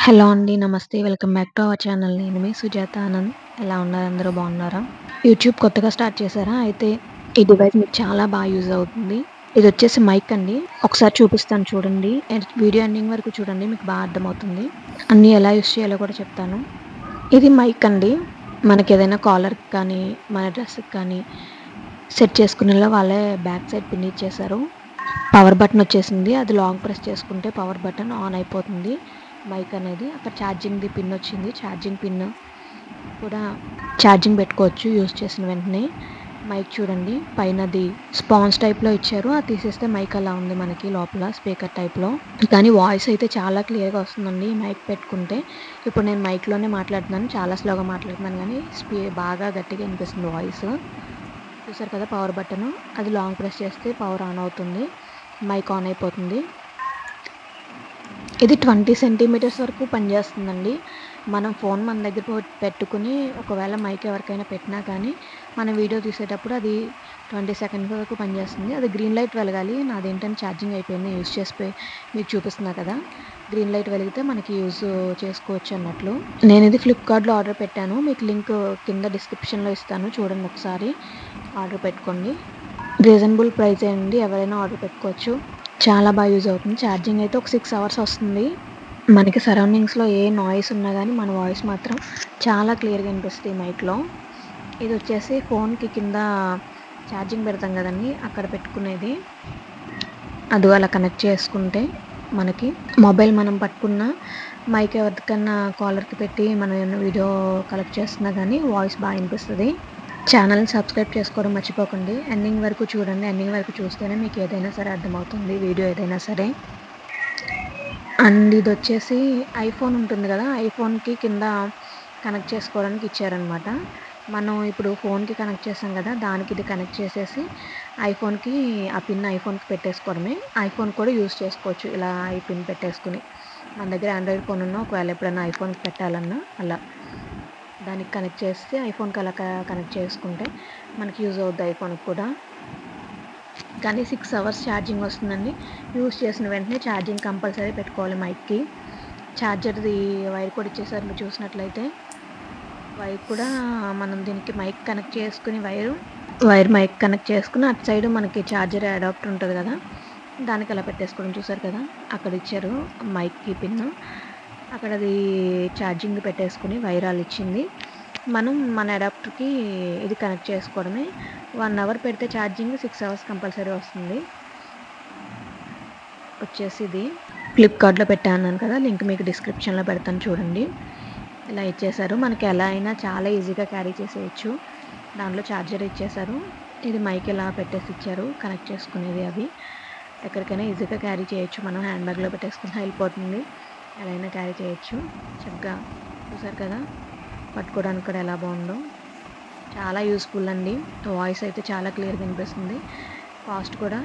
Hello అండి. నమస్తే. Welcome back to our channel. నేను మీ సుజాత ఆనంద్. ఎలా ఉన్నారు? అందరూ బాగున్నారా? యూట్యూబ్ కొత్తగా స్టార్ట్ చేశారా? అయితే ఈ డివైస్ మీకు చాలా బాగా యూజ్ అవుతుంది. ఇదొచ్చేసి మైక్ అండి. ఒకసారి చూపిస్తాను చూడండి. వీడియో ఎండింగ్ వరకు చూడండి. మీకు బాగా అర్థమవుతుంది. అన్నీ ఎలా యూజ్ చేయాలో కూడా చెప్తాను. ఇది మైక్ అండి. మనకేదైనా కాలర్‌కి కానీ, మన డ్రెస్‌కి కానీ సెట్ చేసుకునేలా వాళ్ళే బ్యాక్ సైడ్ పిన్ ఇచ్చేశారు. పవర్ బటన్ వచ్చేసింది. అది లాంగ్ ప్రెస్ చేసుకుంటే పవర్ బటన్ ఆన్ అయిపోతుంది. మైక్ అనేది అక్కడ ఛార్జింగ్‌ది పిన్ వచ్చింది. ఛార్జింగ్ పిన్ కూడా ఛార్జింగ్ పెట్టుకోవచ్చు యూజ్ చేసిన వెంటనే. మైక్ చూడండి పైనది స్పాంజ్ టైప్‌లో ఇచ్చారు. అది తీసేస్తే మైక్ అలా ఉంది మనకి లోపల స్పీకర్ టైప్‌లో. కానీ వాయిస్ అయితే చాలా క్లియర్‌గా వస్తుందండి మైక్ పెట్టుకుంటే. ఇప్పుడు నేను మైక్‌లోనే మాట్లాడుతున్నాను. చాలా స్లోగా మాట్లాడుతున్నాను కానీ బాగా గట్టిగా వినిపిస్తుంది వాయిస్. చూసారు కదా పవర్ బటన్. అది లాంగ్ ప్రెస్ చేస్తే పవర్ ఆన్ అవుతుంది. మైక్ ఆన్ అయిపోతుంది. ఇది 20 సెంటీమీటర్స్ వరకు పనిచేస్తుందండి. మనం ఫోన్ మన దగ్గర పెట్టుకుని ఒకవేళ మైక్ ఎవరికైనా పెట్టినా కానీ మనం వీడియో తీసేటప్పుడు అది 20 సెకండ్స్ వరకు పనిచేస్తుంది. అది గ్రీన్ లైట్ వెలగాలి. నాదేంటంటే ఛార్జింగ్ అయిపోయింది. యూజ్ చేసిపోయి మీకు చూపిస్తున్నా కదా! గ్రీన్ లైట్ వెలిగితే మనకి యూజ్ చేసుకోవచ్చు అన్నట్లు. నేను ఇది ఫ్లిప్‌కార్ట్‌లో ఆర్డర్ పెట్టాను. మీకు లింక్ కింద డిస్క్రిప్షన్‌లో ఇస్తాను. చూడండి ఒకసారి. ఆర్డర్ పెట్టుకోండి. రీజనబుల్ ప్రైజే అండి. ఎవరైనా ఆర్డర్ పెట్టుకోవచ్చు. చాలా బాగా యూజ్ అవుతుంది. ఛార్జింగ్ అయితే ఒక 6 అవర్స్ వస్తుంది. మనకి సరౌండింగ్స్‌లో ఏ నాయిస్ ఉన్నా గానీ మన వాయిస్ మాత్రం చాలా క్లియర్‌గా వినిపిస్తుంది ఈ మైక్‌లో. ఇది వచ్చేసి ఫోన్‌కి కింద ఛార్జింగ్ పెడతాం కదండీ! అక్కడ పెట్టుకునేది. అది అలా కనెక్ట్ చేసుకుంటే మనకి మొబైల్ మనం పట్టుకున్న మైక్ ఎవరికన్నా కాలర్‌కి పెట్టి మనం ఏమైనా వీడియో కలెక్ట్ చేస్తున్నా గానీ వాయిస్ బాగా వినిపిస్తది. ఛానల్‌ని సబ్స్క్రైబ్ చేసుకోవడం మర్చిపోకండి. ఎండింగ్ వరకు చూడండి. ఎండింగ్ వరకు చూస్తేనే మీకు ఏదైనా సరే అర్థమవుతుంది. వీడియో ఏదైనా సరే. అండ్ ఇదొచ్చేసి ఐఫోన్ ఉంటుంది కదా! ఐఫోన్‌కి కింద కనెక్ట్ చేసుకోవడానికి ఇచ్చారనమాట. మనం ఇప్పుడు ఫోన్‌కి కనెక్ట్ చేసాం కదా! దానికి ఇది కనెక్ట్ చేసేసి ఐఫోన్‌కి ఆ పిన్ ఐఫోన్‌కి పెట్టేసుకోవడమే. ఐఫోన్ కూడా యూజ్ చేసుకోవచ్చు ఇలా ఈ పిన్ పెట్టేసుకొని. మన దగ్గర ఆండ్రాయిడ్ ఫోన్ ఉన్నా ఒకవేళ ఎప్పుడైనా ఐఫోన్‌కి పెట్టాలన్నా అలా. దానికి కనెక్ట్ చేస్తే ఐఫోన్‌కి అలా కనెక్ట్ చేసుకుంటే మనకి యూజ్ అవుద్ది ఐఫోన్‌కి కూడా. కానీ 6 అవర్స్ ఛార్జింగ్ వస్తుందండి. యూజ్ చేసిన వెంటనే ఛార్జింగ్ కంపల్సరీ పెట్టుకోవాలి మైక్‌కి. ఛార్జర్‌ది వైర్ కూడా ఇచ్చేసారు మీరు చూసినట్లయితే. వైర్ కూడా మనం దీనికి మైక్ కనెక్ట్ చేసుకుని వైర్ మైక్ కనెక్ట్ చేసుకుని అటు సైడ్ మనకి ఛార్జర్ అడాప్టర్ ఉంటుంది కదా! దానికి అలా పెట్టేసుకోవడం చూసారు కదా! అక్కడ ఇచ్చారు మైక్‌కి పిన్. అక్కడ అది ఛార్జింగ్ పెట్టేసుకుని వైర్ ఆల్ ఇచ్చింది. మనం మన అడాప్టర్‌కి ఇది కనెక్ట్ చేసుకోవడమే. 1 అవర్ పెడితే ఛార్జింగ్ 6 అవర్స్ కంపల్సరీ వస్తుంది. వచ్చేసి ఇది ఫ్లిప్‌కార్ట్‌లో పెట్టా అన్నాను కదా! లింక్ మీకు డిస్క్రిప్షన్‌లో పెడతాను చూడండి. ఇలా ఇచ్చేశారు. మనకి ఎలా అయినా చాలా ఈజీగా క్యారీ చేసేయచ్చు. దాంట్లో ఛార్జర్ ఇచ్చేశారు. ఇది మైక్ ఇలా పెట్టేసి ఇచ్చారు. కనెక్ట్ చేసుకునేది అవి. ఎక్కడికైనా ఈజీగా క్యారీ చేయొచ్చు. మనం హ్యాండ్ బ్యాగ్‌లో పెట్టేసుకున్నా వెళ్ళిపోతుంది. ఎలా అయినా క్యారీ చేయొచ్చు. చక్కగా చూసారు కదా! పట్టుకోవడానికి కూడా ఎలా బాగుందో. చాలా యూజ్‌ఫుల్ అండి. వాయిస్ అయితే చాలా క్లియర్‌గా వినిపిస్తుంది. కాస్ట్ కూడా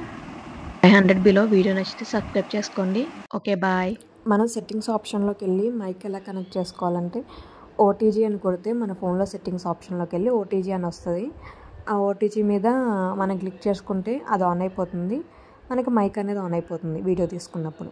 500 బిలో. వీడియో నచ్చితే సబ్స్క్రైబ్ చేసుకోండి. Okay bye. మనం సెట్టింగ్స్ ఆప్షన్లోకి వెళ్ళి మైక్ ఎలా కనెక్ట్ చేసుకోవాలంటే ఓటీజీ అని కొడితే మన ఫోన్లో సెట్టింగ్స్ ఆప్షన్లోకి వెళ్ళి ఓటీజీ అని వస్తుంది. ఆ ఓటీజీ మీద మనం క్లిక్ చేసుకుంటే అది ఆన్ అయిపోతుంది. మనకి మైక్ అనేది ఆన్ అయిపోతుంది వీడియో తీసుకున్నప్పుడు.